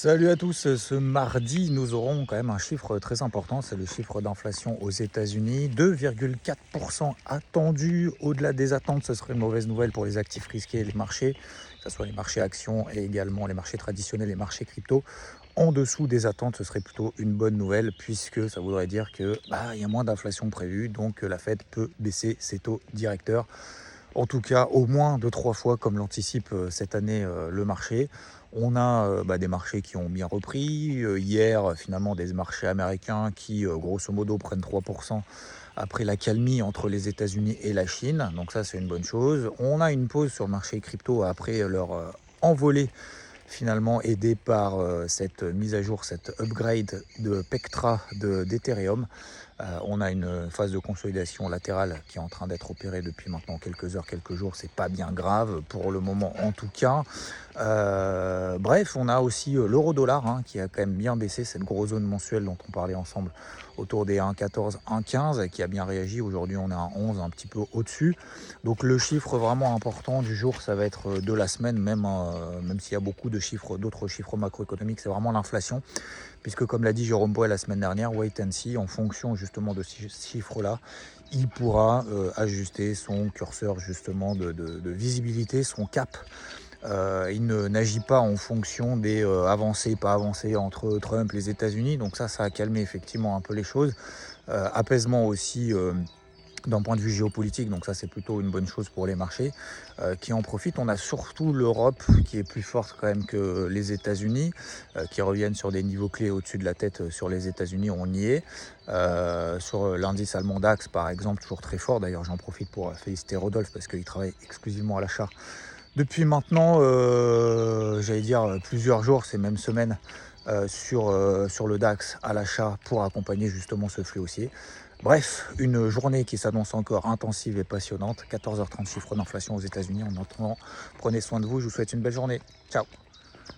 Salut à tous, ce mardi, nous aurons quand même un chiffre très important, c'est le chiffre d'inflation aux États-Unis, 2,4% attendu. Au-delà des attentes, ce serait une mauvaise nouvelle pour les actifs risqués et les marchés, que ce soit les marchés actions et également les marchés traditionnels, les marchés crypto. En dessous des attentes, ce serait plutôt une bonne nouvelle puisque ça voudrait dire que il y a moins d'inflation prévue, donc la Fed peut baisser ses taux directeurs. En tout cas, au moins 2-3 fois comme l'anticipe cette année le marché. On a des marchés qui ont bien repris. Hier, finalement, des marchés américains qui, grosso modo, prennent 3% après l'accalmie entre les États-Unis et la Chine. Donc ça, c'est une bonne chose. On a une pause sur le marché crypto après leur envolée, finalement aidé par cette mise à jour, cette upgrade de Pectra d'Ethereum. On a une phase de consolidation latérale qui est en train d'être opérée depuis maintenant quelques heures, quelques jours. C'est pas bien grave pour le moment en tout cas. Bref, on a aussi l'euro-dollar qui a quand même bien baissé, cette grosse zone mensuelle dont on parlait ensemble autour des 1,14, 1,15 qui a bien réagi. Aujourd'hui, on est à 11, un petit peu au-dessus. Donc le chiffre vraiment important du jour, ça va être de la semaine, même s'il y a beaucoup de chiffres, d'autres chiffres macroéconomiques, c'est vraiment l'inflation. Puisque comme l'a dit Jérôme Bois la semaine dernière, wait and see, en fonction justement de ces chiffres-là, il pourra ajuster son curseur justement de visibilité, son cap. Il n'agit pas en fonction des avancées, pas avancées entre Trump et les États-Unis. Donc ça a calmé effectivement un peu les choses. Apaisement aussi d'un point de vue géopolitique, donc ça c'est plutôt une bonne chose pour les marchés qui en profitent. On a surtout l'Europe qui est plus forte quand même que les États-Unis, qui reviennent sur des niveaux clés au-dessus de la tête sur les États-Unis, on y est. Sur l'indice allemand DAX par exemple, toujours très fort. D'ailleurs j'en profite pour féliciter Rodolphe parce qu'il travaille exclusivement à l'achat depuis maintenant, j'allais dire plusieurs jours, ces mêmes semaines, sur le DAX à l'achat pour accompagner justement ce flux haussier. Bref, une journée qui s'annonce encore intensive et passionnante. 14h30 chiffre d'inflation aux États-Unis. En attendant, prenez soin de vous. Je vous souhaite une belle journée. Ciao.